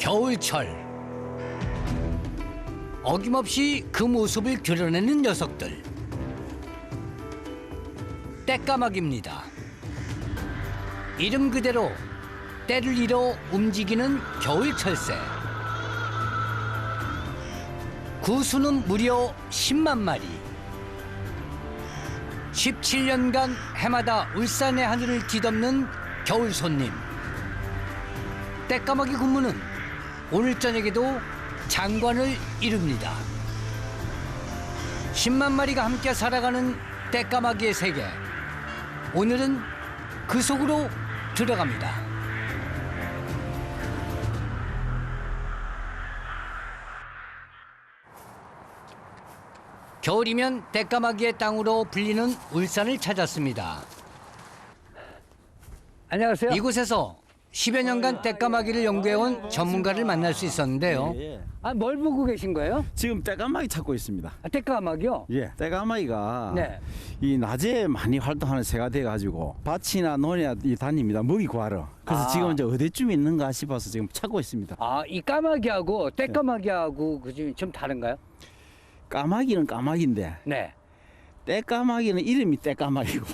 겨울철. 어김없이 그 모습을 드러내는 녀석들. 떼까마귀입니다. 이름 그대로 때를 잃어 움직이는 겨울철새. 구수는 무려 10만 마리. 17년간 해마다 울산의 하늘을 뒤덮는 겨울 손님. 떼까마귀 군무는 오늘 저녁에도 장관을 이룹니다. 10만 마리가 함께 살아가는 떼까마귀의 세계. 오늘은 그 속으로 들어갑니다. 겨울이면 떼까마귀의 땅으로 불리는 울산을 찾았습니다. 안녕하세요. 이곳에서 10여 년간 떼까마귀를 연구해온 전문가를 만날 수 있었는데요. 예. 아, 뭘 보고 계신 거예요? 지금 떼까마귀 찾고 있습니다. 아, 떼까마귀요? 예, 떼까마귀가 네. 이 낮에 많이 활동하는 새가 돼가지고 밭이나 논에 다닙니다. 먹이 구하러. 그래서 아. 지금 이제 어디쯤 있는가 싶어서 지금 찾고 있습니다. 아, 이 까마귀하고 떼까마귀하고 그중에 좀 다른가요? 까마귀는 까마귀인데 네. 떼까마귀는 이름이 떼까마귀고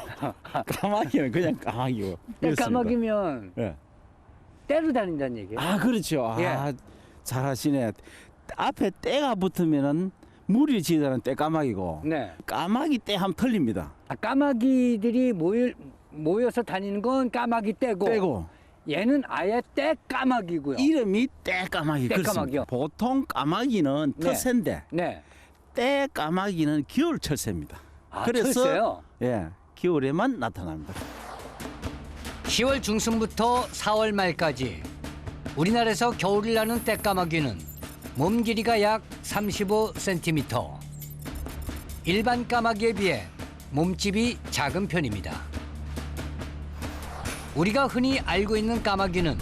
까마귀는 그냥 까마귀고. 그렇습니다. 떼까마귀면 예. 떼로 다닌다는 얘기예요? 아, 그렇죠. 아, 예. 잘하시네. 앞에 떼가 붙으면은 무리를 지어다는 떼까마귀고 네. 까마귀 떼 하면 틀립니다. 아, 까마귀들이 모여서 다니는 건 까마귀 떼고, 떼고 얘는 아예 떼까마귀고요. 이름이 떼까마귀. 떼까마귀요. 그렇습니다. 보통 까마귀는 네. 텃새인데 네. 떼까마귀는 겨울 철새입니다. 아, 그래서 철새요? 예, 겨울에만 나타납니다. 10월 중순부터 4월 말까지 우리나라에서 겨울을 나는 떼까마귀는 몸 길이가 약 35cm. 일반 까마귀에 비해 몸집이 작은 편입니다. 우리가 흔히 알고 있는 까마귀는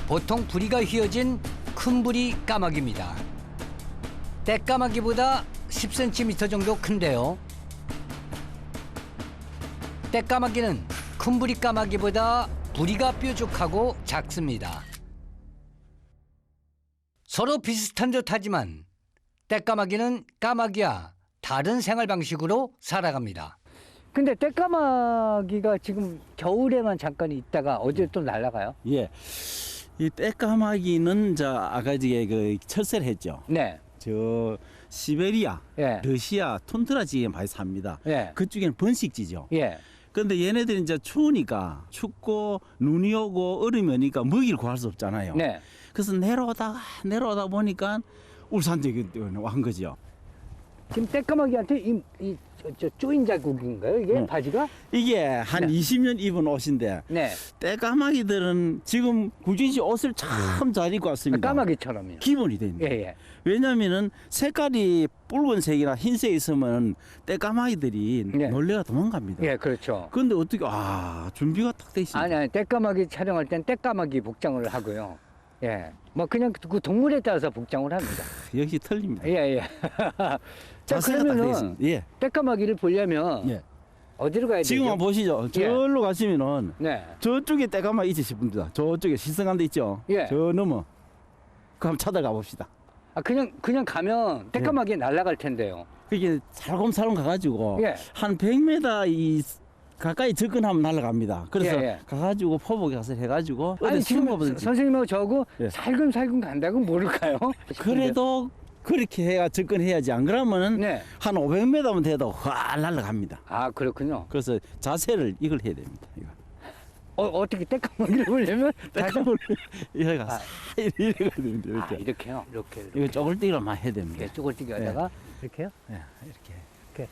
보통 부리가 휘어진 큰 부리 까마귀입니다. 떼까마귀보다 10cm 정도 큰데요. 떼까마귀는 큰 부리 까마귀보다 부리가 뾰족하고 작습니다. 서로 비슷한 듯하지만 떼까마귀는 까마귀와 다른 생활 방식으로 살아갑니다. 근데 떼까마귀가 지금 겨울에만 잠깐 있다가 어제 또 날아가요? 예, 이 떼까마귀는 아까 그 철새를 했죠. 네. 저 시베리아, 예. 러시아, 툰드라 지역에 많이 삽니다. 예. 그쪽에는 번식지죠. 예. 근데 얘네들이 이제 추우니까 춥고 눈이 오고 얼음이 오니까 먹이를 구할 수 없잖아요. 네. 그래서 내려오다 보니까 울산역에 온 거죠. 지금 떼까마귀한테 저 쪼인 자국인가요? 이게 네. 바지가? 이게 한 네. 20년 입은 옷인데 네. 떼까마귀들은 지금 굳이 옷을 참 잘 입고 왔습니다. 까마귀처럼요. 기본이 됩니다. 예, 예. 왜냐하면은 색깔이 붉은색이나 흰색 있으면 떼까마귀들이 네. 놀래가 도망갑니다. 예, 그렇죠. 그런데 어떻게 준비가 딱 돼 있습니다. 아니, 떼까마귀 촬영할 땐 떼까마귀 복장을 하고요. 예. 뭐 그냥 그 동물에 따라서 복장을 합니다. 역시 틀립니다. 예, 예. 자, 자세가 딱 돼 그러면은 있습니다. 예. 떼까마귀를 보려면 예. 어디로 가야 되죠? 지금 한번 보시죠. 예. 저기로 가시면은 네. 저쪽에 떼까마귀 있으실 분입니다. 저쪽에 시승한 데 있죠. 예. 저 넘어. 그 한번 찾아가 봅시다. 아, 그냥 가면 떼까마귀 날아갈 텐데요. 그게 살금살금 가가지고 예. 한 100m 가까이 접근하면 날아갑니다. 그래서 예, 예. 가가지고 포복에 가서 해가지고 아니, 어디 지금 숨어보든지. 선생님하고 저하고 예. 살금살금 간다고 모를까요? 그래도 그렇게 해야 접근해야지. 안 그러면은 네. 한 500m면 돼도 확 날아갑니다. 아, 그렇군요. 그래서 자세를 이걸 해야 됩니다. 이거. 어떻게 떼까마귀를 보려면 다시 이래가 아. 이래가 됩니다. 아, 이렇게. 이렇게요. 이렇게. 이거 쪼글뛰기로만 해야 됩니다. 이렇게 쪼글뛰기 하다가 이렇게요? 예, 이렇게 이렇게.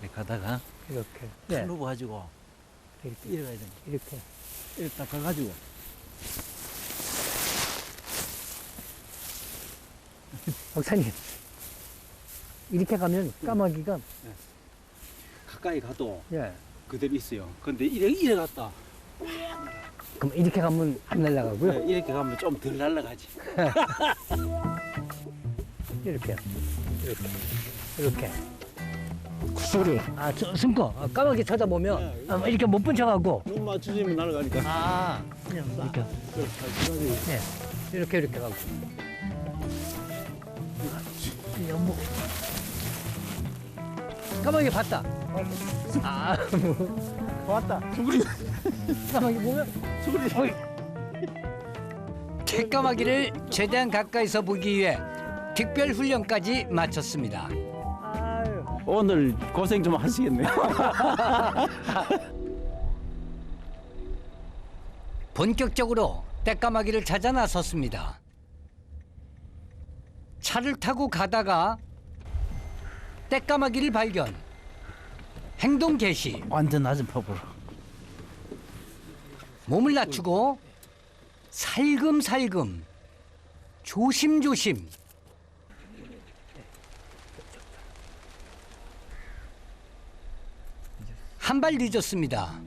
이렇게 가다가 이렇게. 칼 누고 가지고 이렇게. 이래가야 됩니다. 이렇게. 이렇게 딱 가가지고 박사님. 이렇게 가면 까마귀가 가까이 가도 예. 그대로 있어요. 근데 이래 갔다. 그럼 이렇게 가면 안 날아가고요. 네, 이렇게 가면 좀 덜 날아가지. 이렇게. 이렇게. 소리. 아, 숨고. 까마귀 쳐다보면 이렇게 못 본 척하고. 눈 맞추시면 날아가니까. 아, 그냥 이렇게. 그렇게 예. 이렇게 가고. 연목. 까마귀 봤다. 아, 왔다. 수그리. 까마귀 뭐야? 수그리. 떼까마귀를 최대한 가까이서 보기 위해 특별 훈련까지 마쳤습니다. 아유. 오늘 고생 좀 하시겠네요. 본격적으로 떼까마귀를 찾아 나섰습니다. 차를 타고 가다가 떼까마귀를 발견. 행동 개시. 완전 낮은 팝으로. 몸을 낮추고 살금살금 조심조심 한 발 늦었습니다.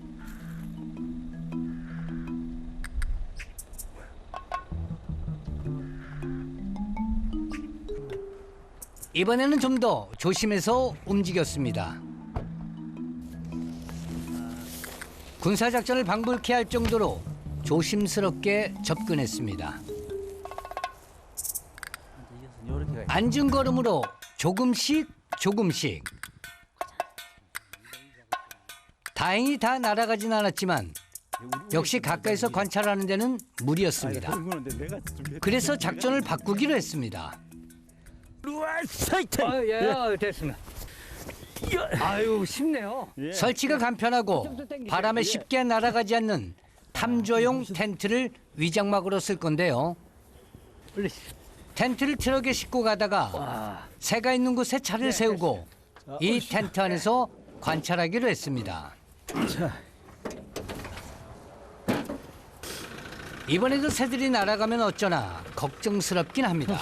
이번에는 좀 더 조심해서 움직였습니다. 군사작전을 방불케 할 정도로 조심스럽게 접근했습니다. 앉은 걸음으로 조금씩 조금씩. 다행히 다 날아가진 않았지만 역시 가까이서 관찰하는 데는 무리였습니다. 그래서 작전을 바꾸기로 했습니다. 아, 예, 됐습니다. 아유, 쉽네요. 설치가 간편하고 바람에 쉽게 날아가지 않는 탐조용 텐트를 위장막으로 쓸 건데요. 텐트를 트럭에 싣고 가다가 새가 있는 곳에 차를 세우고 이 텐트 안에서 관찰하기로 했습니다. 이번에도 새들이 날아가면 어쩌나 걱정스럽긴 합니다.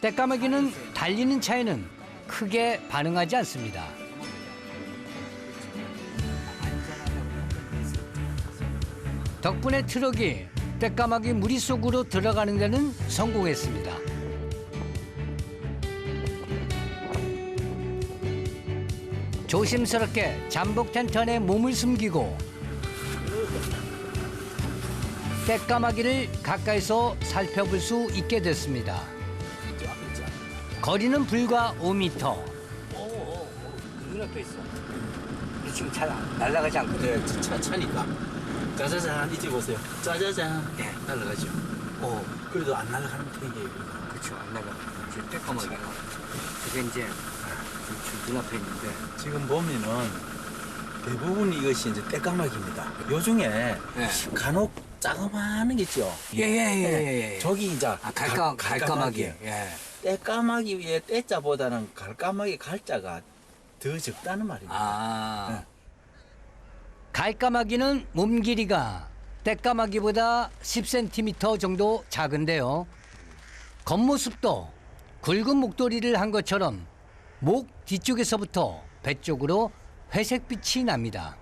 떼까마귀는 달리는 차에는 크게 반응하지 않습니다. 덕분에 트럭이 떼까마귀 무리 속으로 들어가는 데는 성공했습니다. 조심스럽게 잠복 텐트 안에 몸을 숨기고 떼까마귀를 가까이서 살펴볼 수 있게 됐습니다. 거리는 불과 5m. 눈앞에 있어. 지금 잘 날아가지 않거든. 네, 차니까. 짜자잔 이제 보세요. 짜자잔. 네. 날아가죠. 그래도 안 날아가는 편이에요. 그렇죠. 안 나가. 지금 떼까마귀가. 그게 이제 눈앞에 있는데. 지금 보면은 대부분 이것이 이제 떼까마귀입니다. 요 중에 네. 간혹 자그마한 게 있죠. 예예예예. 저기 이제 갈까마귀. 예. 떼까마귀 위에 떼자보다는 갈까마귀 갈자가 더 적다는 말입니다. 아. 갈까마귀는 몸 길이가 떼까마귀보다 10cm 정도 작은데요. 겉모습도 굵은 목도리를 한 것처럼 목 뒤쪽에서부터 배 쪽으로 회색빛이 납니다.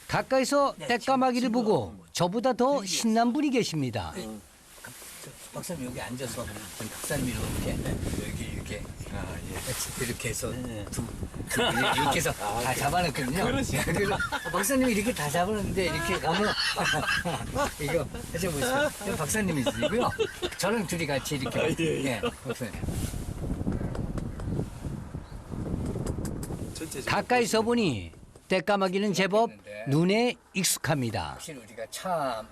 가까이서 떼까마귀를 보고 저보다 더 신난 분이 계십니다. 박사님 여기 앉아서 박사님 이렇게 이렇게 해서 이렇게 해서 다 잡아놨거든요. 그래서 박사님이 이렇게 다 잡아놨는데 이렇게 가면 이거 해줘보세요. 박사님이시고요. 저랑 둘이 같이 이렇게 예, 박사님. 가까이서 보니 떼까마귀는 제법 눈에 익숙합니다. 확실히 우리가 차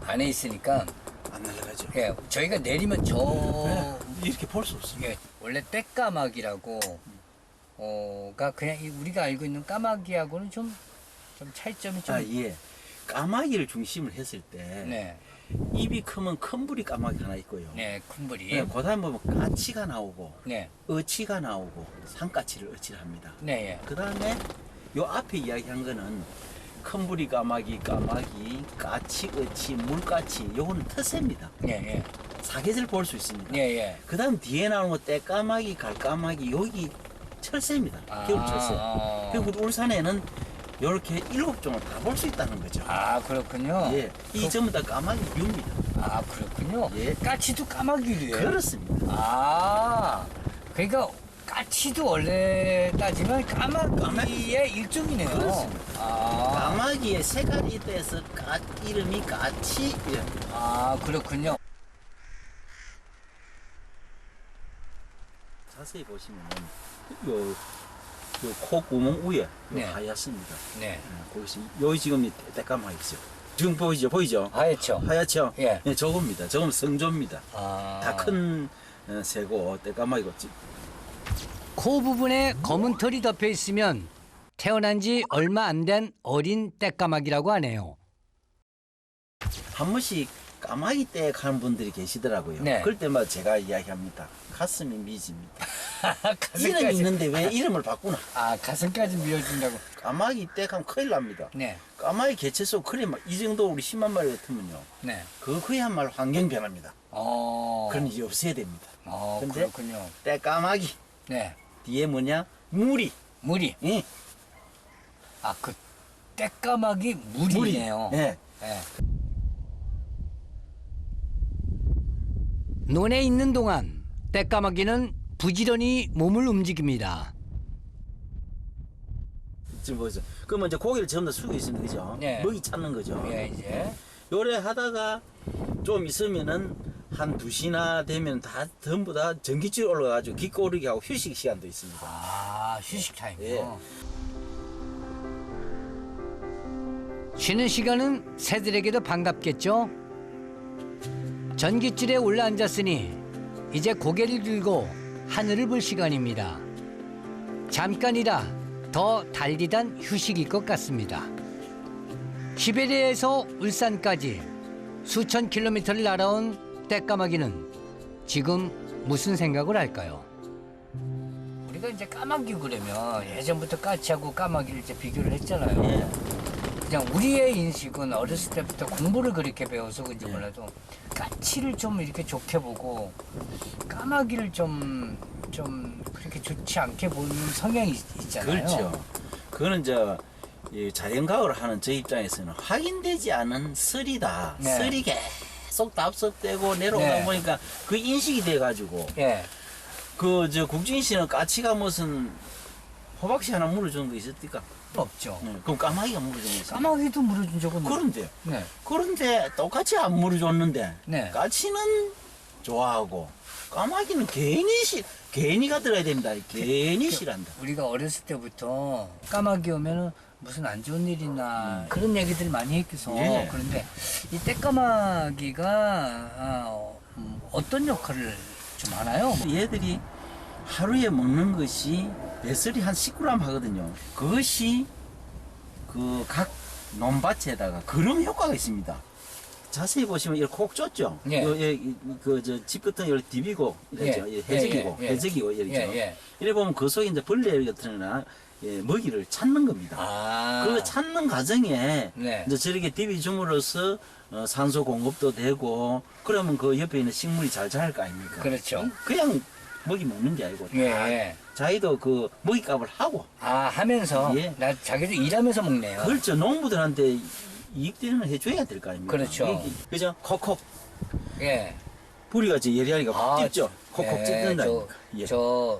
안에 있으니까 안 날아가죠. 예, 저희가 내리면 저 이렇게 볼 수 없습니다. 예, 원래 떼까마귀라고 가 그냥 우리가 알고 있는 까마귀하고는 좀 차이점이 좀 예. 까마귀를 중심을 했을 때 네, 입이 크면 큰 부리 까마귀 하나 있고요. 네, 큰부리. 네, 그다음에 보면 까치가 나오고 네, 어치가 나오고 산까치를 어치를 합니다. 네, 예. 그다음에 요 앞에 이야기한 거는 큰 부리 까마귀, 까치, 어치, 물까치 요거는特새입니다. 예, 예, 사계절 볼 수 있습니다. 예, 예. 그다음 뒤에 나오는 거 떼까마귀, 갈까마귀 여기 철새입니다. 겨울 철새. 그리고 우리 울산에는 이렇게 7종을 다 볼 수 있다는 거죠. 아, 그렇군요. 예, 이 전부 다 까마귀 뷰입니다. 아, 그렇군요. 예. 까치도 까마귀류예요. 그렇습니다. 아, 그러니까 까치도 원래 따지면 까마귀의 일종이네요. 그렇습니다. 아, 까마귀의 색깔이 돼서 이름이 까치. 예. 아 그렇군요. 자세히 보시면 코 구멍 위에 요 네. 하얗습니다. 네. 거기서 여기 지금 때까마귀죠. 지금 보이죠? 하얗죠. 하얗죠? 예. 네, 저겁니다. 저건 성조입니다. 아. 다 큰 새고 때까마귀고 코 부분에 검은 털이 덮여 있으면 태어난 지 얼마 안 된 어린 떼까마귀라고 하네요. 한 번씩 까마귀 떼 가는 분들이 계시더라고요. 네. 그럴 때마다 제가 이야기합니다. 가슴이 미집니다. 이름이 가슴까지. 있는데 왜 이름을 바꾸나? 아 가슴까지 밀어준다고. 까마귀 떼 가면 큰일 납니다. 네. 까마귀 개체수 그래 이 정도 우리 10만 마리 같으면요. 네. 그야말로 환경 변화입니다. 그런 일이 없어야 됩니다. 근데 그렇군요. 떼 까마귀 네. 뒤에 뭐냐? 무리. 무리. 예. 아 그 떼까마귀 무리네요. 네. 네. 논에 있는 동안 떼까마귀는 부지런히 몸을 움직입니다. 지금 보죠. 그러면 이제 고개를 전부 다 숙여 있습니다. 그죠? 네. 먹이 찾는 거죠. 예 이제. 요래 하다가 좀 있으면은 한 2시나 되면 다 전부 다 전기줄 올라가지고 기꺼 오르게 하고 휴식 시간도 있습니다. 아 휴식 타임이요. 예. 쉬는 시간은 새들에게도 반갑겠죠. 전깃줄에 올라 앉았으니 이제 고개를 들고 하늘을 볼 시간입니다. 잠깐이라 더 달디단 휴식일 것 같습니다. 시베리아에서 울산까지 수천 킬로미터를 날아온 떼까마귀는 지금 무슨 생각을 할까요? 우리가 이제 까마귀 그러면 예전부터 까치하고 까마귀를 이제 비교를 했잖아요. 예. 그냥 우리의 인식은 어렸을 때부터 공부를 그렇게 배워서 그런지 몰라도 까치를 좀 이렇게 좋게 보고 까마귀를 좀 그렇게 좋지 않게 보는 성향이 있잖아요. 그렇죠. 그거는 이 자연과학을 하는 저 입장에서는 확인되지 않은 설이다. 네. 설이 계속 답석되고 내려오다 네. 보니까 그 인식이 돼가지고 예. 국진 씨는 까치가 무슨 호박씨 하나 물어주는 거 있었습니까? 없죠. 네. 그럼 까마귀가 물어주는 거 있어요. 까마귀도 물어준 적은 그런데요. 네. 그런데 똑같이 안 물어줬는데 네. 까치는 좋아하고 까마귀는 괜히가 들어야 됩니다. 괜히 싫어한다. 우리가 어렸을 때부터 까마귀 오면은 무슨 안 좋은 일 있나 그런 얘기들 많이 했겠어. 예. 그런데 이 떼까마귀가 어떤 역할을 좀 하나요? 얘들이 하루에 먹는 것이 배설이 한 10g 하거든요. 그것이 그 각 논밭에다가 그런 효과가 있습니다. 자세히 보시면 이렇게 콕 쫓죠. 예. 집 같은 걸 디비고 이렇죠. 예. 해적이고 예. 해적이고 이렇죠. 예. 이래 보면 그 속에 이제 벌레 같은나 먹이를 찾는 겁니다. 아. 그 찾는 과정에 네. 이제 저렇게 디비 줌으로써 산소 공급도 되고 그러면 그 옆에 있는 식물이 잘 자랄 거 아닙니까? 그렇죠. 그냥 먹이 먹는 게 아니고 예. 자기도 그 먹이값을 하고 아 하면서 예. 나 자기도 일하면서 먹네요. 그렇죠. 농부들한테 이익되는 해줘야 될 거 아닙니까? 그렇죠. 그죠? 콕콕 예. 부리가 제 예리하니까 콕 찝죠. 콕콕 찝는다. 예. 저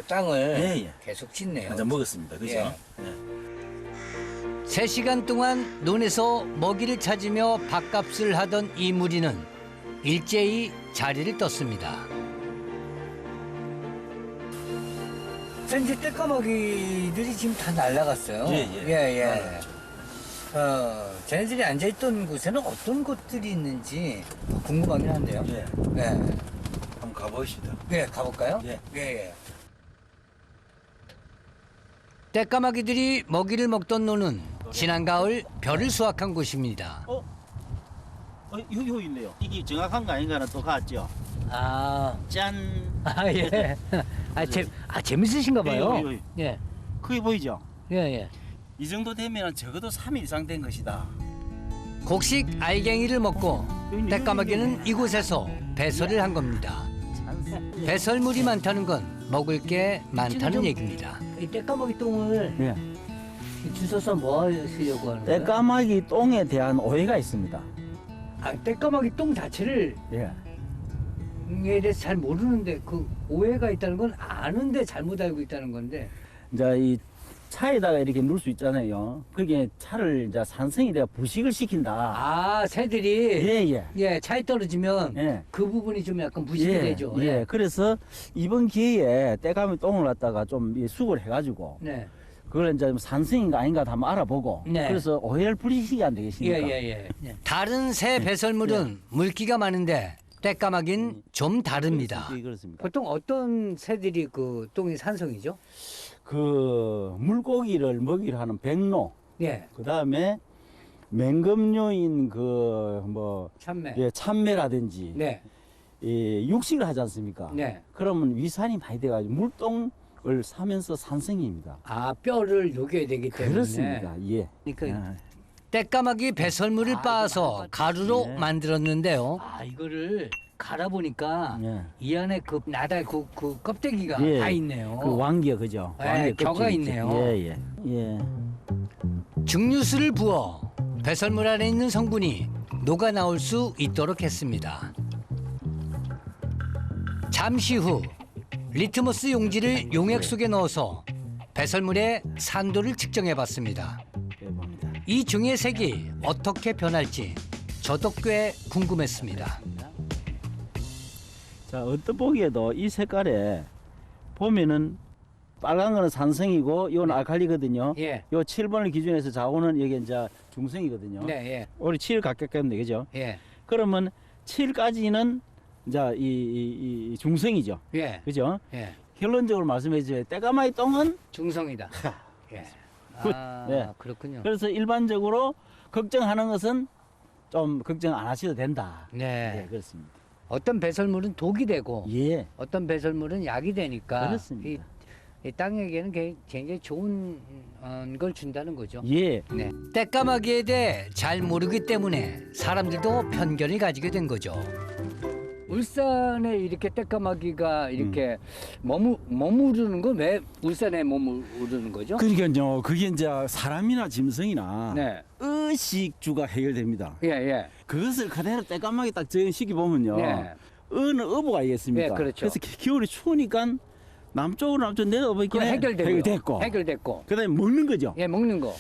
땅을 예. 계속 짓네요. 완전 먹었습니다. 그죠? 예. 예. 3시간 동안 논에서 먹이를 찾으며 밥값을 하던 이 무리는 일제히 자리를 떴습니다. 현재 떼까마귀들이 지금 다 날아갔어요. 예. 쟤네들이 앉아있던 곳에는 어떤 것들이 있는지 궁금하긴 한데요. 예. 네. 한번 가보시다. 네, 가볼까요? 예. 예. 떼까마귀들이 먹이를 먹던 논은 지난 가을 벼를 수확한 곳입니다. 여기 있네요. 이게 정확한 거 아닌가는 또 같죠. 짠. 예. 재밌으신가 봐요. 여기. 예. 그게 보이죠? 예. 이 정도 되면 적어도 3일 이상 된 것이다. 곡식 알갱이를 먹고 떼까마귀는 이곳에서 배설을 한 겁니다. 배설물이 많다는 건 먹을 게 많다는 얘기입니다. 이 떼까마귀 똥을 주워서 뭐 하시려고 하는 거예요? 똥에 대한 오해가 있습니다. 떼까마귀 똥 자체를 예. 대해서 잘 모르는데 그 오해가 있다는 건 아는데 잘못 알고 있다는 건데. 이제 이 차에다가 이렇게 넣을 수 있잖아요. 그게 차를 이제 산성이 돼가 부식을 시킨다. 아, 새들이 예. 예, 차에 떨어지면 예. 그 부분이 좀 약간 부식이 되죠. 예. 그래서 이번 기회에 때가면 똥을 갖다가 좀 이 수거를 해가지고 네. 그걸 이제 산성인가 아닌가 한번 알아보고 네. 그래서 오해를 풀리시기 안 되겠습니까? 예. 다른 새 배설물은 물기가 많은데 떼까마귀는 좀 다릅니다. 예, 그렇습니다. 보통 어떤 새들이 그 똥이 산성이죠? 그 물고기를 먹이를 하는 백로, 예. 그 다음에 맹금류인 그 뭐 참매. 예, 참매라든지 네. 이 육식을 하지 않습니까? 네. 그러면 위산이 많이 돼가지고 물똥을 사면서 산성입니다. 아, 뼈를 녹여야 되기 때문에. 그렇습니다. 예. 그러니까 아, 떼까마귀 배설물을 빻아서 가루로 네. 만들었는데요. 아, 이거를 갈아 보니까 예. 이 안에 그 나달 그 껍데기가 예. 다 있네요. 그 왕기가 그죠? 네, 왕기의 겨가 껍질이 있네요. 예. 증류수를 부어 배설물 안에 있는 성분이 녹아 나올 수 있도록 했습니다. 잠시 후 리트머스 용지를 용액 속에 넣어서 배설물의 산도를 측정해 봤습니다. 봅니다. 이 중의 색이 어떻게 변할지 저도 꽤 궁금했습니다. 자, 어떤 보기에도 이 색깔에 보면은 빨간 거는 산성이고 이건 알칼리거든요. 예. 요 7번을 기준해서 좌우는 여기 이제 중성이거든요. 네, 우리 7 각각겠네, 그죠? 예. 그러면 7까지는 이제 이 중성이죠. 예. 그죠? 예. 결론적으로 말씀해 주세요. 떼까마귀 똥은 중성이다. 예. 굿. 아, 네. 그렇군요. 그래서 일반적으로 걱정하는 것은 좀 걱정 안 하셔도 된다. 네. 네, 그렇습니다. 어떤 배설물은 독이 되고 예. 어떤 배설물은 약이 되니까 그렇습니다. 이 땅에게는 굉장히 좋은 걸 준다는 거죠. 예. 네. 떼까마귀에 대해 잘 모르기 때문에 사람들도 편견을 가지게 된 거죠. 울산에 이렇게 떼까마귀가 이렇게 머무르는 건 왜 울산에 머무르는 거죠? 그러니까요. 그게 이제 사람이나 짐승이나 네. 의식주가 해결됩니다. 예, 예. 그것을 그대로 떼까마귀 딱 적용시키 보면요. 네. 어느 어부가 있겠습니까? 네, 그렇죠. 그래서 겨울이 추우니까 남쪽으로 내려오면 그거 해결되고. 해결됐고. 그다음에 먹는 거죠. 예, 먹는 거.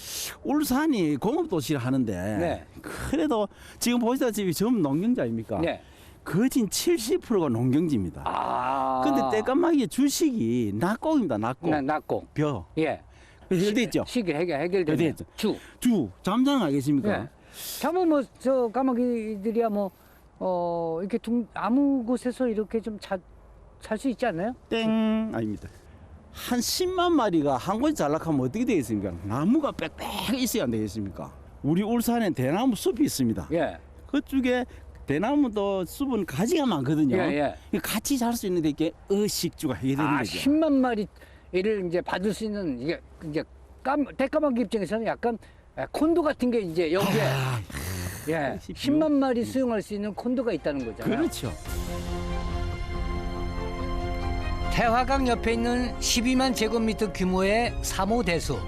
울산이 공업도시를 하는데 네. 그래도 지금 보시다시피 전부 농경지 아닙니까? 네. 거진 70%가 농경지입니다. 아. 근데 떼까마귀의 주식이 낙곡입니다. 낙곡. 낙고. 벼. 예. 해결돼 있죠. 시기 해결되네. 해결됐죠. 주. 잠장 알겠습니까? 예. 참은 뭐저 까마귀들이야 이렇게 아무 곳에서 이렇게 좀 살 수 있지 않나요? 땡 아닙니다. 한 10만 마리가 한 곳에 잘락하면 어떻게 되겠습니까? 나무가 빽빽 있어야 안 되겠습니까? 우리 울산에 대나무 숲이 있습니다. 예. 그쪽에 대나무도 숲은 가지가 많거든요. 예. 같이 잘 수 있는데 이게 의식주가 해결되는 아, 거죠. 10만 마리를 이제 받을 수 있는 이게 이제 떼까마귀 입장에서는 약간 콘도 같은 게 이제 여기에 예, 그러십시오. 10만 마리 수용할 수 있는 콘도가 있다는 거잖아요. 그렇죠. 태화강 옆에 있는 12만 제곱미터 규모의 3호 대수.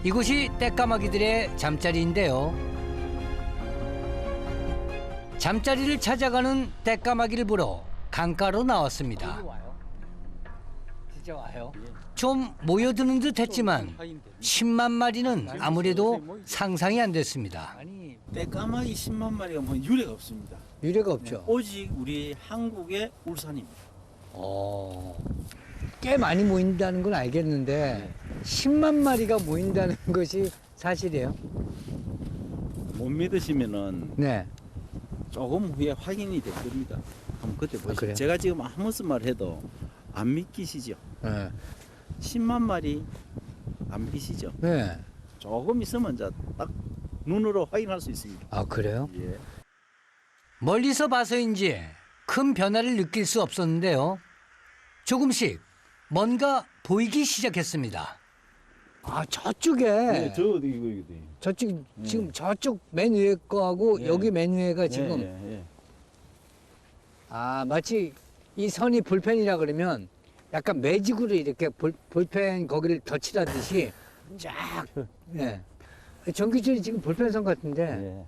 이곳이 떼까마귀들의 잠자리인데요. 잠자리를 찾아가는 떼까마귀를 보러 강가로 나왔습니다. 와요. 진짜 와요. 좀 모여드는 듯 했지만 10만 마리는 아무래도 상상이 안 됐습니다. 아니 떼까마귀 10만 마리가 뭐 유례가 없습니다. 유례가 없죠. 오직 우리 한국의 울산입니다. 꽤 많이 모인다는 건 알겠는데 10만 마리가 모인다는 것이 사실이에요. 못 믿으시면은 네. 조금 후에 확인이 될 겁니다. 한번 그때 보시죠. 그래요? 제가 지금 아무 말 해도 안 믿기시죠? 네. 10만 마리 안 믿기시죠? 네. 조금 있으면 이제 딱 눈으로 확인할 수 있습니다. 아, 그래요? 예. 멀리서 봐서인지 큰 변화를 느낄 수 없었는데요. 조금씩 뭔가 보이기 시작했습니다. 아, 저쪽에 이거. 저쪽 지금 저쪽 맨 위에 거하고 예. 여기 맨 위에가 지금 예. 아, 마치 이 선이 볼펜이라 그러면 약간 매직으로 이렇게 볼펜 거기를 덧칠하듯이 쫙. 예. 전기줄이 지금 볼펜선 같은데 예.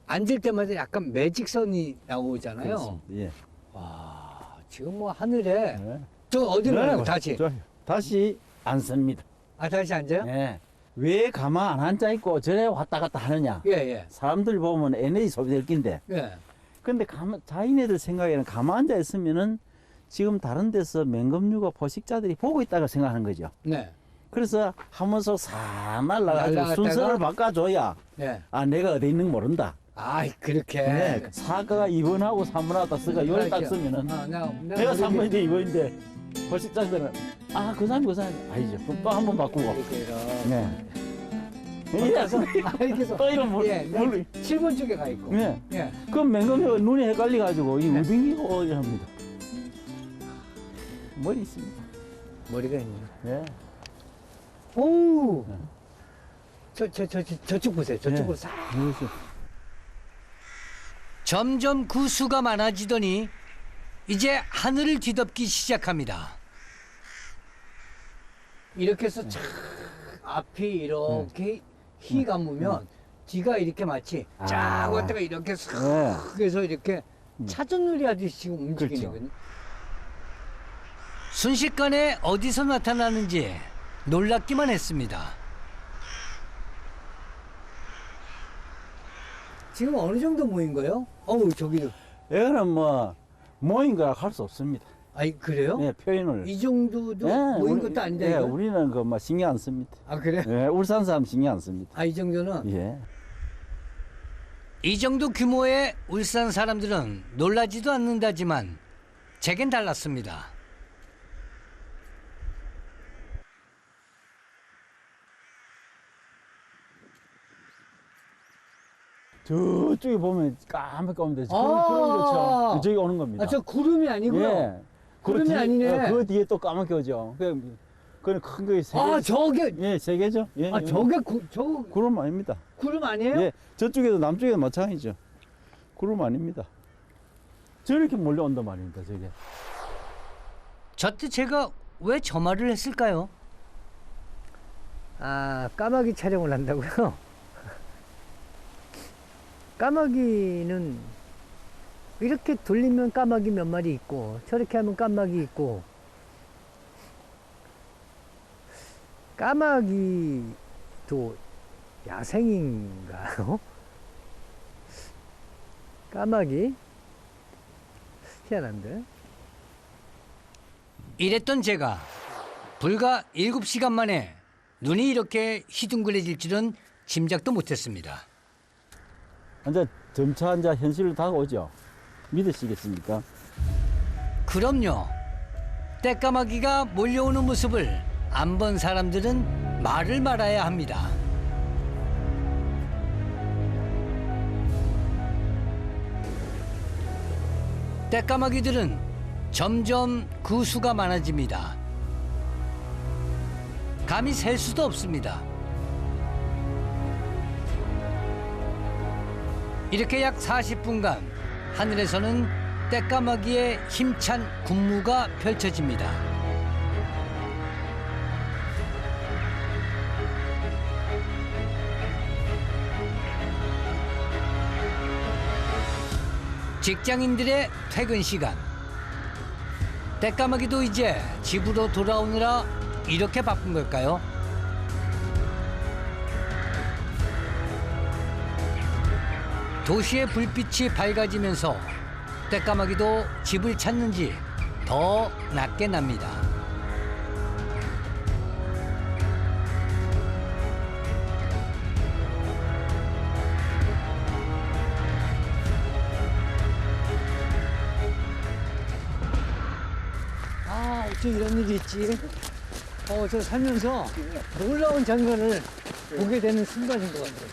앉을 때마다 약간 매직선이 나오잖아요. 그렇습니다. 예. 와. 지금 뭐 하늘에 네. 저 어디로 가요? 다시. 다시 앉습니다. 아 다시 앉아요? 네. 왜 가만 안 앉아 있고 저래 왔다 갔다 하느냐? 예 예. 사람들 보면 에너지 소비될 낀데. 예. 근데 자기네들 생각에는 가만 앉아 있으면은 지금 다른 데서 맹금류가 포식자들이 보고 있다고 생각하는 거죠. 네. 그래서 한 번씩 싹 날라가지고 날라갔다가? 순서를 바꿔줘야 네. 아 내가 어디 있는 거 모른다. 아 그렇게. 네. 사과가 2번하고 3번하고 딱 쓰가 요를 딱 쓰면은 아, 내가 3번인데 2번인데 포식자들은 아 그 사람 아니죠. 그럼 또 한 번 바꾸고. 이렇게 네. 바꿔서 이렇게 해서 또 이런 물. 예, 7번 쪽에 가 있고. 네. 예. 그럼 맹금류가 눈이 헷갈려가지고 이 네. 우빙이고 이럽니다. 머리 있습니다. 머리가 있네요. 네. 오. 네. 저쪽 보세요. 저쪽으로 네. 싹. 그래서 점점 구수가 많아지더니 이제 하늘을 뒤덮기 시작합니다. 이렇게 해서 쫙 앞이 이렇게 희 감으면 뒤가 이렇게 마치 쫙 아. 왔다가 이렇게 싹 네. 해서 이렇게 차전놀이 하듯이 지금 움직이거든요. 순식간에 어디서 나타나는지 놀랍기만 했습니다. 지금 어느 정도 모인 거예요? 어우 저기도. 이거는 뭐 모인 거라 할 수 없습니다. 아니 그래요? 예, 표현을. 이 정도도 예, 모인 우리- 것도 아닌데. 예, 이거? 우리는 그 뭐 신경 안 씁니다. 아 그래? 예, 울산 사람 신경 안 씁니다. 아 이 정도는. 예. 이 정도 규모의 울산 사람들은 놀라지도 않는다지만 제겐 달랐습니다. 저쪽에 보면 까맣게 데죠. 아. 그런 거죠. 저기 오는 겁니다. 아 저 구름이 아니고요. 예. 구름이 뒤에, 아니네. 그 뒤에 또 까맣게 오죠. 그건 큰 거에 세 개. 아 저게 예, 세 개죠. 예, 아 예. 저게 저 구름 아닙니다. 구름 아니에요? 예, 저쪽에도 남쪽에도 마찬가지죠. 구름 아닙니다. 저렇게 몰려온단 말입니다, 저게. 저때 제가 왜 저 말을 했을까요? 아 까마귀 촬영을 한다고요? 까마귀는 이렇게 돌리면 까마귀 몇 마리 있고 저렇게 하면 까마귀 있고 까마귀도 야생인가요? 까마귀? 희한한데? 이랬던 제가 불과 7시간 만에 눈이 이렇게 희둥그레질 줄은 짐작도 못했습니다. 이제 점차 이제 현실로 다가오죠. 믿으시겠습니까? 그럼요. 떼까마귀가 몰려오는 모습을 안 본 사람들은 말을 말아야 합니다. 떼까마귀들은 점점 그 수가 많아집니다. 감히 셀 수도 없습니다. 이렇게 약 40분간 하늘에서는 떼까마귀의 힘찬 군무가 펼쳐집니다. 직장인들의 퇴근 시간. 떼까마귀도 이제 집으로 돌아오느라 이렇게 바쁜 걸까요? 도시의 불빛이 밝아지면서 떼까마귀도 집을 찾는지 더 낮게 납니다. 아, 어째 이런 일이 있지? 저 살면서 놀라운 장면을 보게 되는 순간인 것 같아요.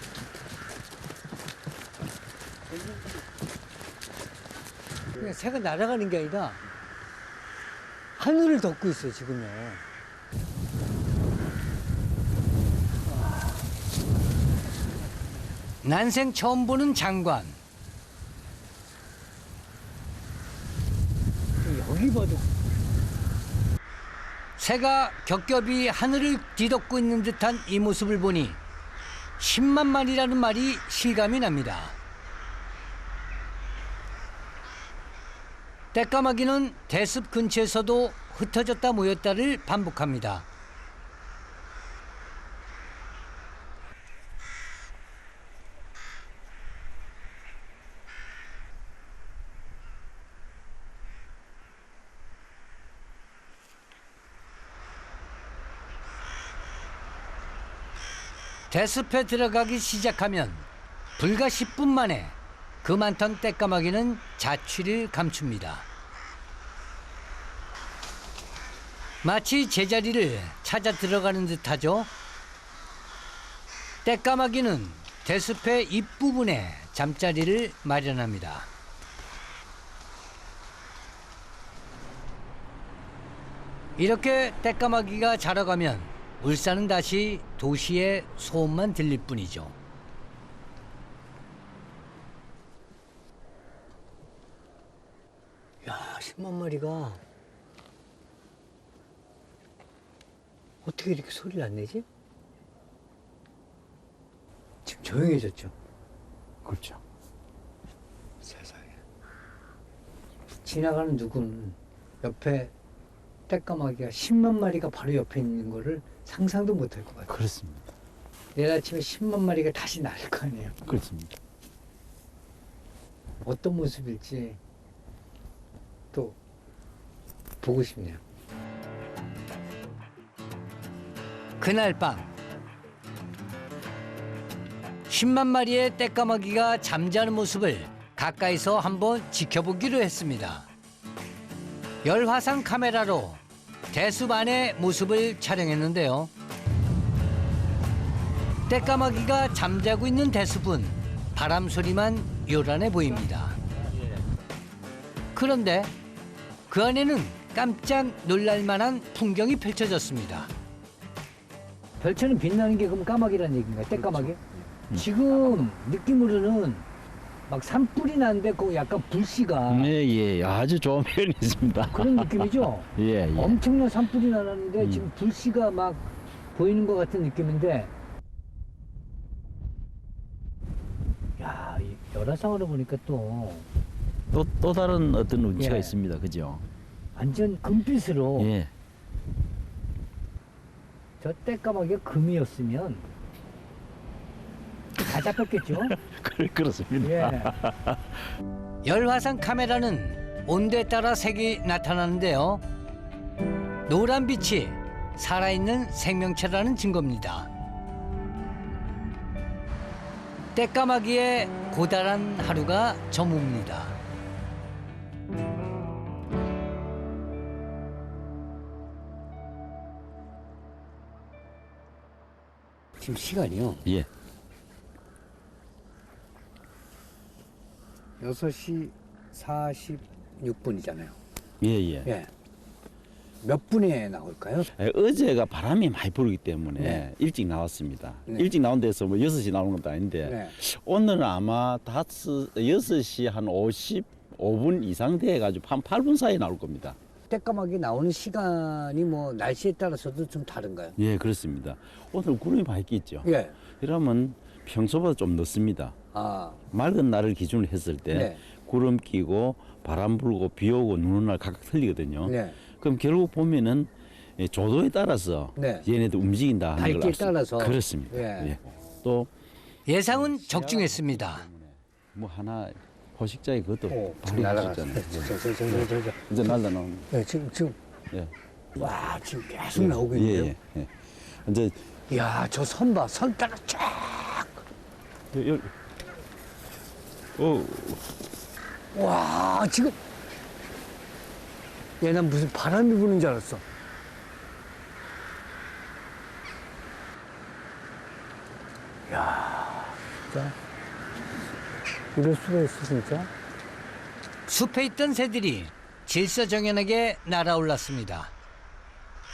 그냥 새가 날아가는 게 아니라 하늘을 덮고 있어요, 지금요. 난생 처음 보는 장관. 여기 봐도 새가 겹겹이 하늘을 뒤덮고 있는 듯한 이 모습을 보니 10만 마리라는 말이 실감이 납니다. 떼까마귀는 대숲 근처에서도 흩어졌다 모였다를 반복합니다. 대숲에 들어가기 시작하면 불과 10분 만에 그 많던 떼까마귀는 자취를 감춥니다. 마치 제자리를 찾아 들어가는 듯하죠. 떼까마귀는 대숲의 잎부분에 잠자리를 마련합니다. 이렇게 떼까마귀가 자러 가면 울산은 다시 도시의 소음만 들릴 뿐이죠. 야, 10만 마리가 어떻게 이렇게 소리를 안 내지? 지금 조용해졌죠. 그렇죠. 세상에. 지나가는 누구는 옆에 떼까마귀가 10만 마리가 바로 옆에 있는 거를 상상도 못할 것 같아요. 그렇습니다. 내일 아침에 10만 마리가 다시 날 거 아니에요. 그렇습니다. 어떤 모습일지 또 보고 싶네요. 그날 밤 10만 마리의 떼까마귀가 잠자는 모습을 가까이서 한번 지켜보기로 했습니다. 열화상 카메라로 대숲 안의 모습을 촬영했는데요. 떼까마귀가 잠자고 있는 대숲은 바람 소리만 요란해 보입니다. 그런데 그 안에는 깜짝 놀랄 만한 풍경이 펼쳐졌습니다. 별처럼 빛나는 게 그럼 까마귀라는 얘기인가요? 떼까마귀? 지금 느낌으로는 막 산불이 나는데 그 약간 불씨가 네, 예, 아주 좋은 표현이 있습니다. 그런 느낌이죠? 예, 예. 엄청난 산불이 나는데 지금 불씨가 막 보이는 것 같은 느낌인데, 야, 이 열화상으로 보니까 또 또 다른 어떤 운치가 예. 있습니다. 그죠? 완전 금빛으로 예. 저 떼까마귀가 금이었으면 다 잡혔겠죠? 그렇습니다. 예. 열화상 카메라는 온도에 따라 색이 나타나는데요. 노란 빛이 살아있는 생명체라는 증거입니다. 떼까마귀의 고달한 하루가 저뭅니다. 지금 시간이요. 예. 6시 46분이잖아요. 예, 예. 예. 몇 분에 나올까요? 어제가 바람이 많이 불기 때문에 네. 일찍 나왔습니다. 네. 일찍 나온 데서 뭐 6시 나오는 것도 아닌데 네. 오늘은 아마 6시 한 55분 이상 돼가지고 한 8분 사이에 나올 겁니다. 떼까마귀 나오는 시간이 뭐 날씨에 따라서도 좀 다른가요? 예, 그렇습니다. 오늘 구름이 많이 끼죠. 예. 그러면 평소보다 좀 늦습니다. 아, 맑은 날을 기준으로 했을 때 네. 구름 끼고 바람 불고 비 오고 눈 오는 날 각각 틀리거든요. 네. 그럼 결국 보면은 조도에 따라서 네. 얘네도 움직인다 하는 걸 밝기에 알 수- 따라서. 그렇습니다. 예. 예. 또 예상은 적중했습니다. 뭐 하나 포식자의 그것도 오, 발휘 날아갔어. 있었잖아요. 저. 이제 날라나오는. 네, 지금, 예. 와, 지금 계속 나오고 있네요. 예, 예. 이제 이야, 저 선 봐. 선 따라 쫙. 여기. 와, 지금. 얘, 난 무슨 바람이 부는 줄 알았어. 이야, 진짜. 이럴 수가 있어, 진짜. 숲에 있던 새들이 질서정연하게 날아올랐습니다.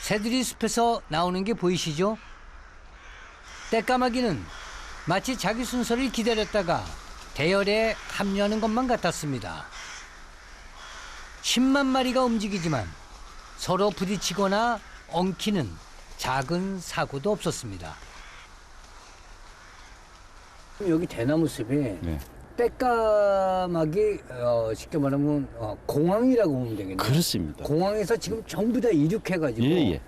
새들이 숲에서 나오는 게 보이시죠? 떼까마귀는 마치 자기 순서를 기다렸다가 대열에 합류하는 것만 같았습니다. 10만 마리가 움직이지만 서로 부딪히거나 엉키는 작은 사고도 없었습니다. 여기 대나무 숲에 네. 떼까마귀 쉽게 말하면 공항이라고 보면 되겠네요. 그렇습니다. 공항에서 지금 전부 다 이륙해가지고 예예.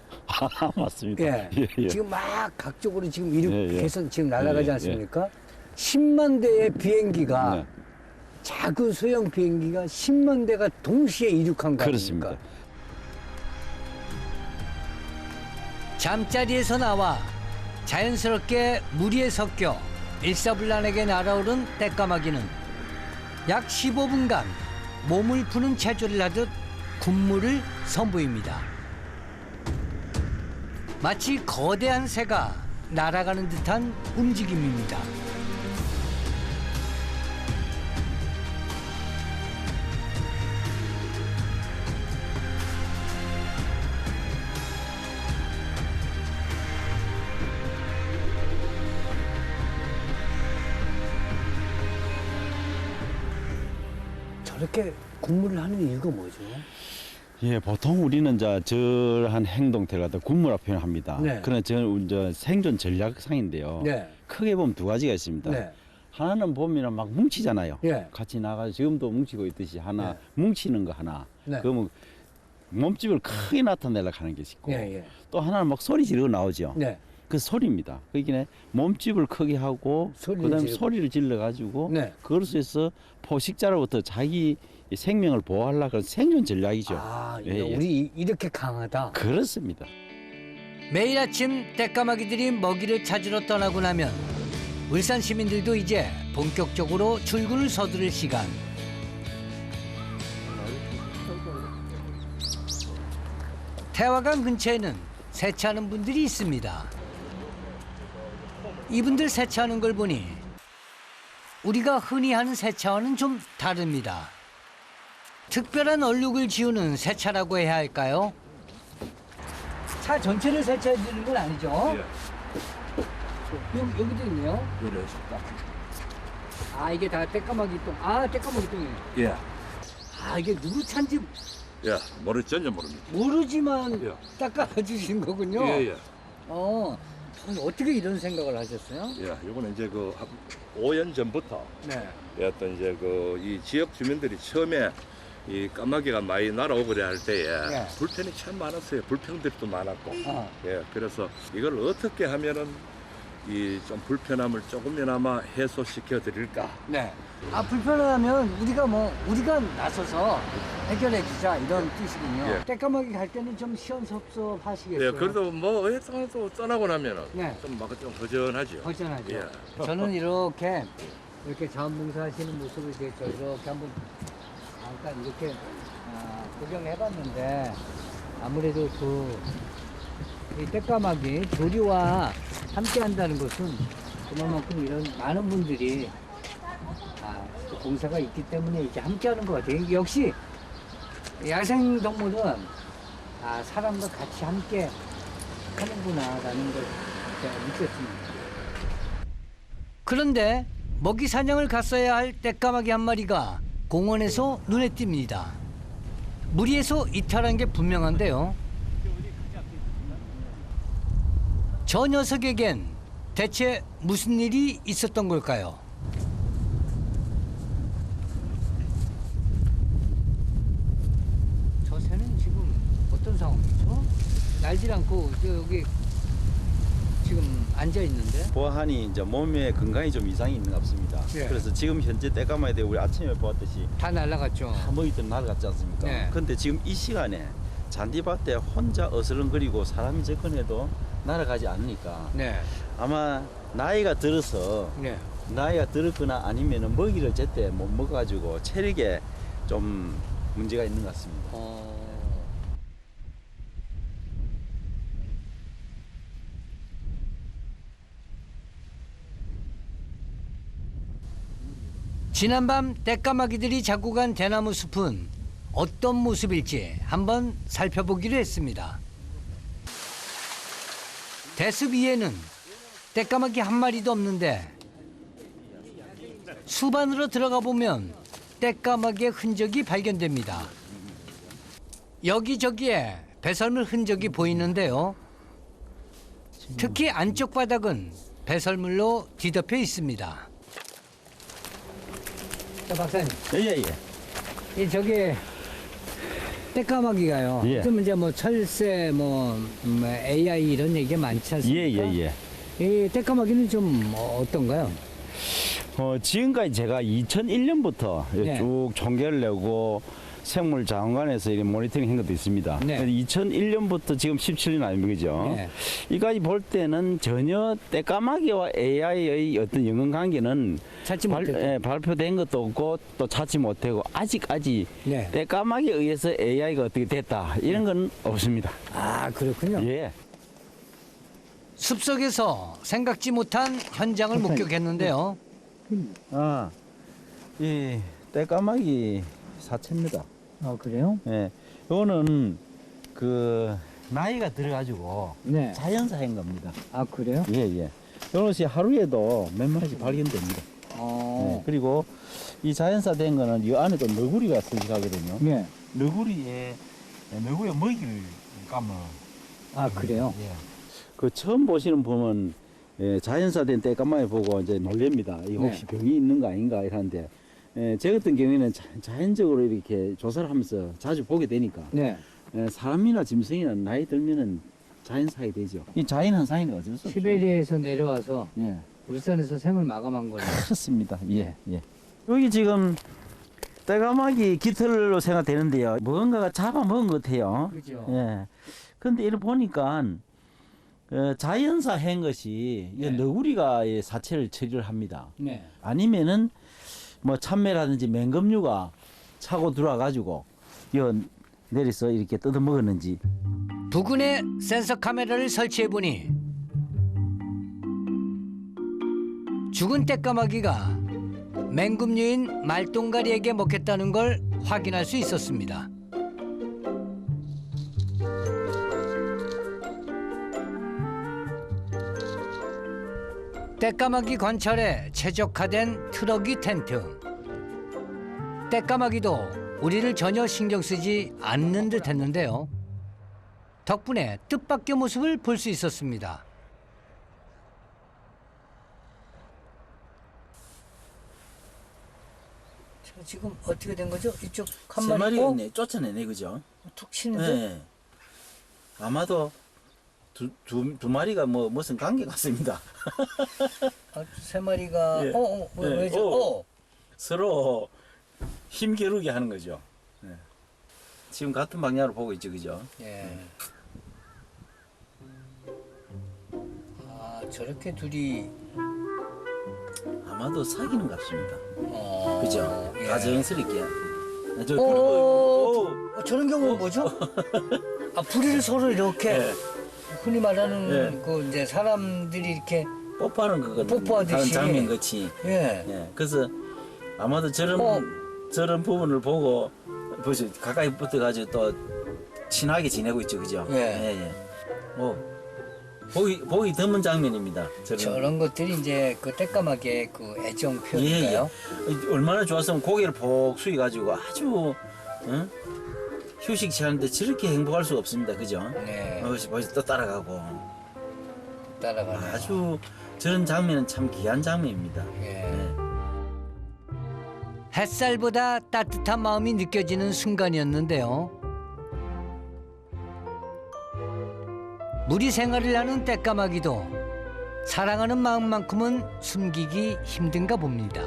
맞습니다. 예. 예. 지금 막 각적으로 지금 이륙해서 예. 지금 날아가지 예. 않습니까? 10만 대의 비행기가 네. 작은 소형 비행기가 10만 대가 동시에 이륙한 거 그렇습니다. 아닙니까? 잠자리에서 나와 자연스럽게 물 위에 섞여 일사불란하게 날아오른 떼까마귀는 약 15분간 몸을 푸는 체조를 하듯 군무를 선보입니다. 마치 거대한 새가 날아가는 듯한 움직임입니다. 저렇게 군무를 하는 이유가 뭐죠? 예, 보통 우리는 이제 저한 행동태를 갖다 군무라 표현합니다. 네. 그러나 저는 이제 생존 전략상인데요. 네. 크게 보면 두 가지가 있습니다. 네. 하나는 보면 막 뭉치잖아요. 예. 같이 나가서 지금도 뭉치고 있듯이 하나 네. 뭉치는 거 하나. 네. 그러면 몸집을 크게 나타내려고 하는 게 있고 예. 또 하나는 막 소리 지르고 나오죠. 네. 그 소리입니다. 그러니까 몸집을 크게 하고 소리를 그다음에 지르고. 소리를 질러 가지고 네. 그것을 해서 포식자로부터 자기 생명을 보호하려고 하는 생존 전략이죠. 아, 예, 예. 우리 이렇게 강하다. 그렇습니다. 매일 아침 떼까마귀들이 먹이를 찾으러 떠나고 나면 울산 시민들도 이제 본격적으로 출근을 서두를 시간. 태화강 근처에는 세차하는 분들이 있습니다. 이분들 세차하는 걸 보니 우리가 흔히 하는 세차와는 좀 다릅니다. 특별한 얼룩을 지우는 세차라고 해야 할까요? 차 전체를 세차해 주는 건 아니죠? 여기도 있네요. 아, 이게 다 떼까마귀 똥. 아, 떼까마귀 똥이에요. 예. 아, 이게 누구 차인지 예, 전혀 모릅니다. 모르지만 예. 닦아주신 거군요. 예. 어떻게 이런 생각을 하셨어요? 예, 요거는 이제 그 5년 전부터 네. 어떤 이제 그 이 지역 주민들이 처음에 이 까마귀가 많이 날아오고 그래 할 때에 예. 불편이 참 많았어요. 불평들도 많았고. 어. 예, 그래서 이걸 어떻게 하면은 이 좀 불편함을 조금이나마 해소시켜 드릴까. 네. 아, 불편하면 우리가 나서서 해결해 주자 이런 뜻이군요. 예. 떼까마귀 갈 때는 좀 시원섭섭하시겠어요. 예, 그래도 뭐 어획상에서 떠나고 나면은 네. 좀 허전하죠. 허전하죠. 예. 저는 이렇게 자원봉사 하시는 모습을 이렇게 한번 잠깐 이렇게 구경해봤는데 아무래도 이 떼까마귀 조류와 함께 한다는 것은 그만큼 이런 많은 분들이 또 봉사가 있기 때문에 이렇게 함께 하는 것 같아요. 역시 야생동물은 사람과 같이 함께 하는구나라는 걸 제가 느꼈습니다. 그런데 먹이 사냥을 갔어야 할 떼까마귀 한 마리가 공원에서 눈에 띕니다. 무리에서 이탈한 게 분명한데요. 저 녀석에겐 대체 무슨 일이 있었던 걸까요? 저 새는 지금 어떤 상황이죠? 날질 않고 여기 지금 앉아 있는데. 보아하니 이제 몸에 건강이 좀 이상이 있는 것 같습니다. 예. 그래서 지금 현재 떼까마에 대해 우리 아침에 보았듯이 다 날아갔죠. 하모이들 날아갔지 않습니까? 네. 근데 지금 이 시간에 잔디밭에 혼자 어슬렁거리고 사람이 접근해도 날아가지 않으니까 네. 아마 나이가 들어서 네. 나이가 들었거나 아니면 먹이를 제때 못 먹어가지고 체력에 좀 문제가 있는 것 같습니다. 지난밤 떼까마귀들이 자고 간 대나무 숲은 어떤 모습일지 한번 살펴보기로 했습니다. 대숲 위에는 떼까마귀 한 마리도 없는데 숲 안으로 들어가 보면 떼까마귀의 흔적이 발견됩니다. 여기저기에 배설물 흔적이 보이는데요. 특히 안쪽 바닥은 배설물로 뒤덮여 있습니다. 자, 박사님. 예예. 이 저기 떼까마귀가요. 예. 요즘 이제 뭐 철새, AI 이런 얘기가 많지 않습니까? 예예예. 이 떼까마귀는 좀 어떤가요? 지금까지 제가 2001년부터 네. 쭉 총계를 내고 생물자원관에서 이렇게 모니터링 한 것도 있습니다. 네. 2001년부터 지금 17년 아닙니까? 그죠? 네. 이까지 볼 때는 전혀 떼까마귀와 AI의 어떤 연관관계는 찾지 못했죠. 발표된 것도 없고 또 찾지 못하고 아직까지 네. 떼까마귀에 의해서 AI가 어떻게 됐다 이런 건 없습니다. 아, 그렇군요. 예. 숲속에서 생각지 못한 현장을 목격했는데요. 이 떼까마귀 사체입니다. 아, 그래요? 예. 요거는 그 나이가 들어가지고 네. 자연사인 겁니다. 아, 그래요? 예, 예. 요것이 하루에도 몇 마리씩 발견됩니다. 예. 그리고 이 자연사 된 거는 이 안에도 너구리가 서식하거든요. 네. 너구리에 먹이를 까면. 아, 그래요? 예. 그 처음 보시는 분은 자연사 된 떼까마귀 보고 이제 놀랍니다. 이 혹시 병이 있는 거 아닌가 이러는데 제 같은 경우에는 자연적으로 이렇게 조사를 하면서 자주 보게 되니까 네. 사람이나 짐승이나 나이 들면은 자연사이 되죠. 이 자연 현상이 어쩔 수 없죠. 시베리아에서 내려와서 예. 울산에서 생을 마감한 거예요. 그렇습니다. 예, 예. 여기 지금 떼까마귀 깃털로 생각되는데요. 뭔가가 잡아먹은 것 같아요. 그죠? 예. 근데 이를 보니까 자연사 한 것이 이 네. 너구리가 이 사체를 처리를 합니다. 네. 아니면은 뭐 참매라든지 맹금류가 차고 들어와가지고 내려서 이렇게 뜯어 먹었는지. 부근에 센서 카메라를 설치해보니 죽은 떼까마귀가 맹금류인 말똥가리에게 먹혔다는 걸 확인할 수 있었습니다. 떼까마귀 관찰에 최적화된 트럭이 텐트. 떼까마귀도 우리를 전혀 신경 쓰지 않는 듯 했는데요. 덕분에 뜻밖의 모습을 볼 수 있었습니다. 지금 어떻게 된 거죠? 이쪽 한 세 마리 마리가 고 있네. 쫓아내네, 그죠? 툭 치는데 네. 아마도 두 마리가 뭐 무슨 관계 같습니다. 세 마리가 예. 왜죠? 서로 힘겨루게 하는 거죠. 네. 지금 같은 방향으로 보고 있죠, 그죠? 예. 아 저렇게 둘이 아마도 사귀는 것 같습니다. 어, 그죠? 예. 가정스럽게. 저 오, 그리고 저런 경우는 뭐죠? 아 부리를 서로 이렇게 예. 흔히 말하는 예. 그 이제 사람들이 이렇게 뽀뽀하는 그거는 뽀뽀하듯이. 다른 장면 같이. 예. 예. 그래서 아마도 어. 저런 부분을 보고 벌써 가까이 붙어가지고 또 친하게 지내고 있죠, 그죠? 예. 예. 보기 드문 장면입니다. 저런 것들이 이제 그 떼까마귀의 그 애정 표현인가요? 얼마나 좋았으면 고개를 폭 숙여가지고 아주 휴식 취하는데 저렇게 행복할 수가 없습니다, 그죠? 네. 벌써 또 따라가고 따라가네. 아주 저런 장면은 참 귀한 장면입니다. 예. 예. 햇살보다 따뜻한 마음이 느껴지는 순간이었는데요. 무리 생활을 하는 떼까마귀도 사랑하는 마음만큼은 숨기기 힘든가 봅니다.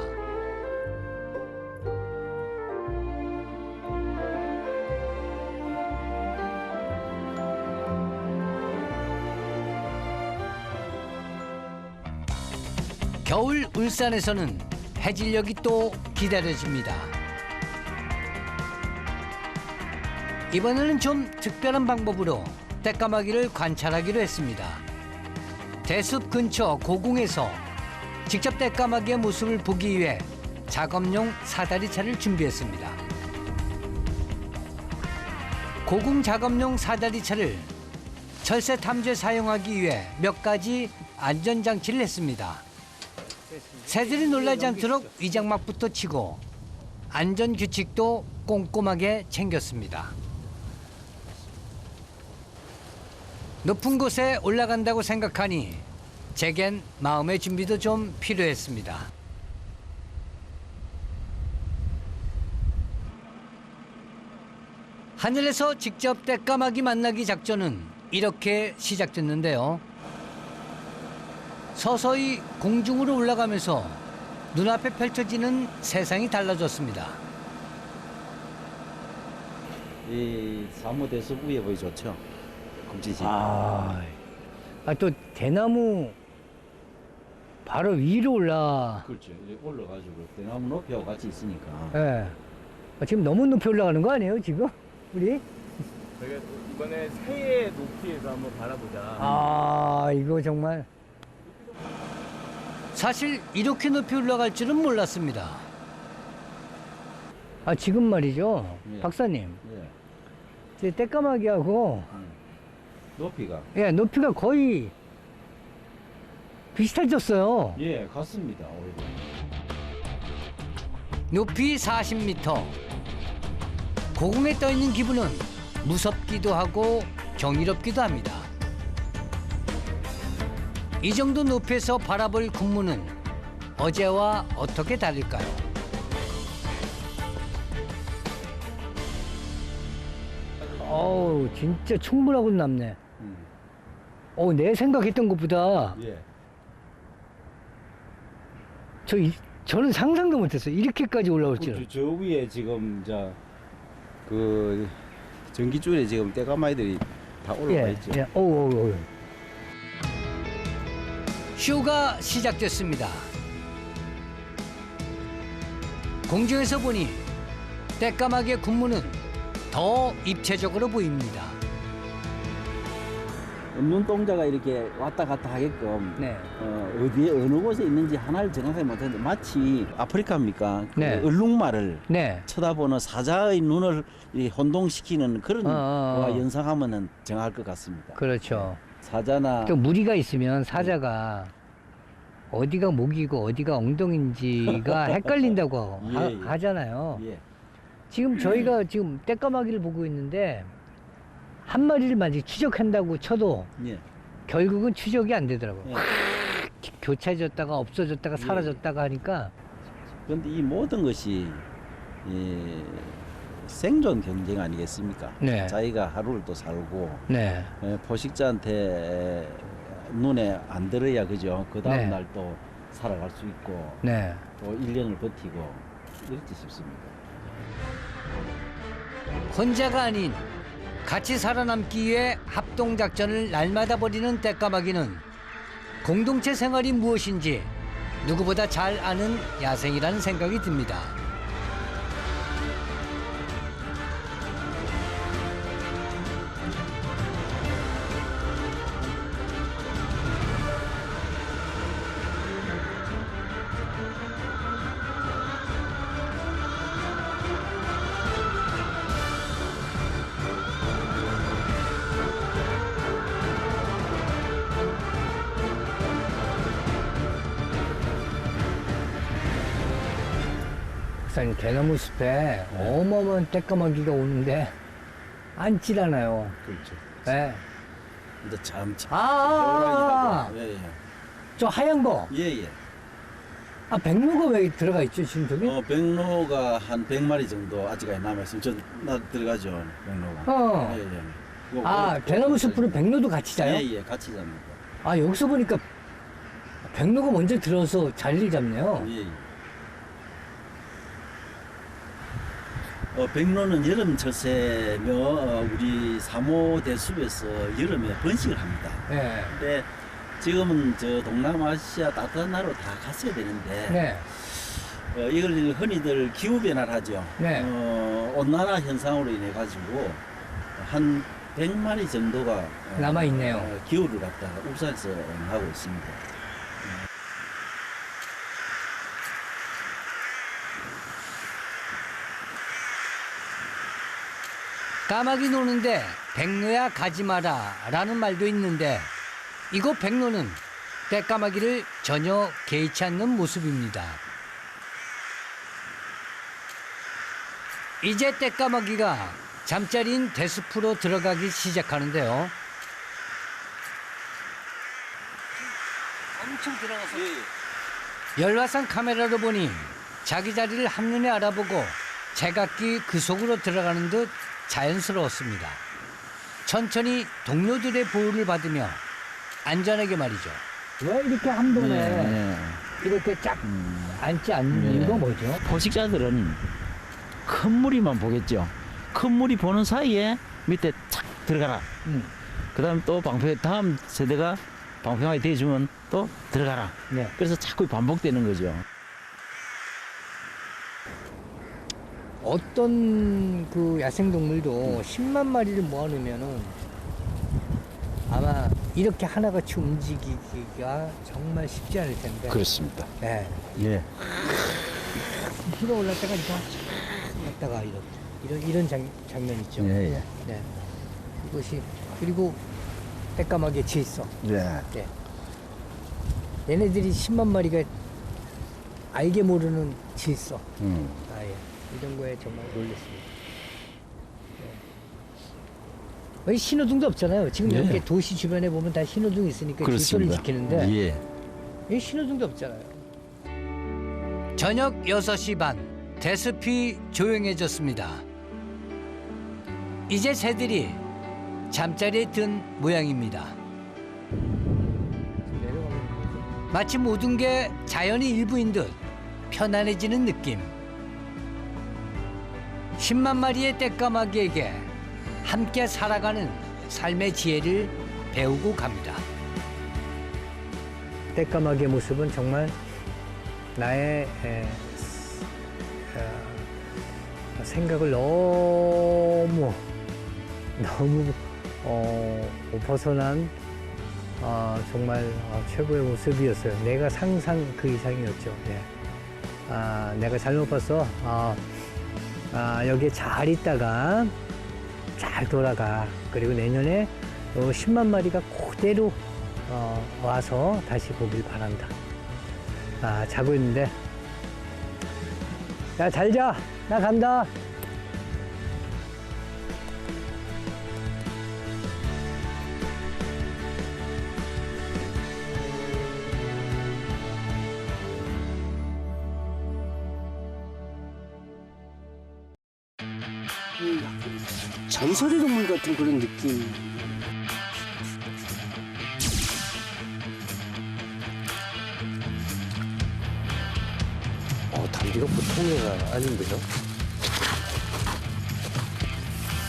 겨울 울산에서는 해질녘이 또 기다려집니다. 이번에는 좀 특별한 방법으로 떼까마귀를 관찰하기로 했습니다. 대숲 근처 고궁에서 직접 떼까마귀의 모습을 보기 위해 작업용 사다리차를 준비했습니다. 고궁 작업용 사다리차를 철새 탐지에 사용하기 위해 몇 가지 안전장치를 했습니다. 새들이 놀라지 않도록 위장막부터 치고 안전규칙도 꼼꼼하게 챙겼습니다. 높은 곳에 올라간다고 생각하니 제겐 마음의 준비도 좀 필요했습니다. 하늘에서 직접 떼까마귀 만나기 작전은 이렇게 시작됐는데요. 서서히 공중으로 올라가면서 눈앞에 펼쳐지는 세상이 달라졌습니다. 이 사무 대숲 위에 보이 좋죠. 금지지. 또 대나무 바로 위로 올라. 그렇죠. 이제 올라가지고 대나무 높이하고 같이 있으니까. 예. 지금 너무 높이 올라가는 거 아니에요, 지금? 우리? 저희가 이번에 새의 높이에서 한번 바라보자. 이거 정말. 사실 이렇게 높이 올라갈 줄은 몰랐습니다. 지금 말이죠. 예. 박사님. 예. 제 떼까마귀하고, 높이가. 예, 높이가 거의 비슷해졌어요. 예, 같습니다. 오히려. 높이 40m. 고공에 떠 있는 기분은 무섭기도 하고 경이롭기도 합니다. 이 정도 높이에서 바라볼 군무는 어제와 어떻게 다를까요? 어우, 진짜 충분하고 남네. 내 생각했던 것보다 예. 저는 상상도 못했어요. 이렇게까지 올라올 줄. 저 위에 지금 그 전기줄에 지금 떼가마이들이 다 올라와 있죠. 예. 오. 쇼가 시작됐습니다. 공중에서 보니 떼까마귀의 군무는 더 입체적으로 보입니다. 눈동자가 이렇게 왔다 갔다 하게끔 네. 어디에 어느 곳에 있는지 하나를 정확하게 못했는데 마치 아프리카입니까? 네. 그 얼룩말을 네. 쳐다보는 사자의 눈을 이 혼동시키는 그런 어. 거와 연상하면은 정할 것 같습니다. 그렇죠. 사자나 또 무리가 있으면 사자가 어디가 목이고 어디가 엉덩인지가 헷갈린다고 예. 하잖아요. 예. 지금 저희가 지금 떼까마귀를 보고 있는데 한 마리를 만약 추적한다고 쳐도 예. 결국은 추적이 안 되더라고요. 예. 확 교차해졌다가 없어졌다가 예. 사라졌다가 하니까 그런데 이 모든 것이 생존 경쟁 아니겠습니까? 네. 자기가 하루를 또 살고 네. 포식자한테 눈에 안 들어야 그죠? 그 다음 네. 날 또 살아갈 수 있고 네. 또 1년을 버티고 이렇게 싶습니다. 혼자가 아닌 같이 살아남기 위해 합동작전을 날마다 벌이는 떼까마귀는 공동체 생활이 무엇인지 누구보다 잘 아는 야생이라는 생각이 듭니다. 박사님, 대나무 숲에 어마어마한 떼까마귀가 오는데 앉질 않아요. 그렇죠. 네. 근데 참 예. 저 하얀 거. 예예. 백로가 왜 들어가 있죠, 지금 저기? 백로가 한 100마리 정도 아직까지 남아있습니다. 나 들어가죠, 백로가. 예예. 대나무 숲으로 백로도 같이 자요? 예예, 같이 잡니다. 여기서 보니까 백로가 먼저 들어서 자리를 잡네요. 예. 백로는 여름 저새며 우리 사모 대숲에서 여름에 번식을 합니다. 네. 근데 지금은 저 동남아시아 따뜻한 나라로 다 갔어야 되는데 네. 이걸 흔히들 기후 변화를 하죠. 네. 온난화 현상으로 인해 가지고 한 100마리 정도가 남아 있네요. 기후를 갖다가 울산에서 하고 있습니다. 까마귀 노는데 백로야 가지 마라 라는 말도 있는데 이곳 백로는 떼까마귀를 전혀 개의치 않는 모습입니다. 이제 떼까마귀가 잠자리인 대숲으로 들어가기 시작하는데요. 엄청 들어가서 열화상 카메라로 보니 자기 자리를 한눈에 알아보고 제각기 그 속으로 들어가는 듯 자연스러웠습니다. 천천히 동료들의 보호를 받으며 안전하게 말이죠. 왜 이렇게 한 번에 예. 이렇게 쫙 앉지 않는 예. 이유가 뭐죠? 포식자들은 큰 무리만 보겠죠. 큰 무리 보는 사이에 밑에 착 들어가라. 그다음 또 방패 다음 세대가 방패망이 대주면 또 들어가라. 네. 그래서 자꾸 반복되는 거죠. 어떤 그 야생동물도 10만 마리를 모아놓으면은 아마 이렇게 하나같이 움직이기가 정말 쉽지 않을 텐데. 그렇습니다. 네. 예. 들어 올랐다가 이거 갔다가 이런 장면 있죠. 예, 예. 네. 이것이 그리고 새까맣게 지 있어. 예. 네. 얘네들이 10만 마리가 알게 모르는 지 있어. 아예 이런 거에 정말 놀랐습니다. 네. 신호등도 없잖아요. 지금 예. 이렇게 도시 주변에 보면 다 신호등 있으니까 질서를 지키는데 예. 이 신호등도 없잖아요. 저녁 6시 반 대숲이 조용해졌습니다. 이제 새들이 잠자리에 든 모양입니다. 마치 모든 게 자연의 일부인 듯 편안해지는 느낌. 10만 마리의 떼까마귀에게 함께 살아가는 삶의 지혜를 배우고 갑니다. 떼까마귀의 모습은 정말 나의 생각을 너무 벗어난 정말 최고의 모습이었어요. 내가 상상 그 이상이었죠. 예. 내가 잘못 봤어. 여기에 잘 있다가 잘 돌아가. 그리고 내년에 10만 마리가 그대로 와서 다시 보길 바란다. 자고 있는데, 야, 잘 자. 나 간다. 전설의 동물 같은 그런 느낌. 담비가 보통이 아닌데요?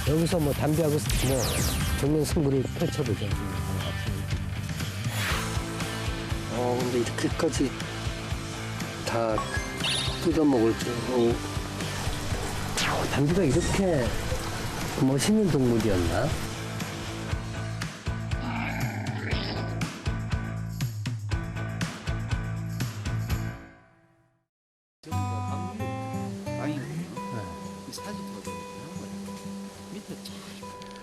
여기서 뭐 담비하고 뭐 정면 승부를 펼쳐보죠. 근데 이렇게까지 다 뜯어먹을 줄. 담비가 이렇게 멋있는 동물이었나?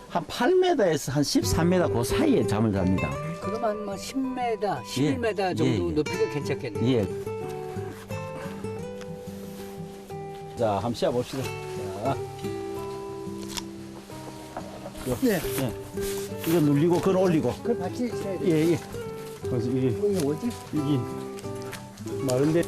한 8m에서 한 13m 그 사이에 잠을 잡니다. 그러면 뭐 10m, 11m 정도 예. 높이가 괜찮겠네요. 예. 자, 한번 씌워 봅시다. 자. 네. 이거 눌리고, 그걸 올리고. 그걸 같이 있어야 돼. 예, 예. 그래서 이게, 이게 뭐지? 이게, 마른데,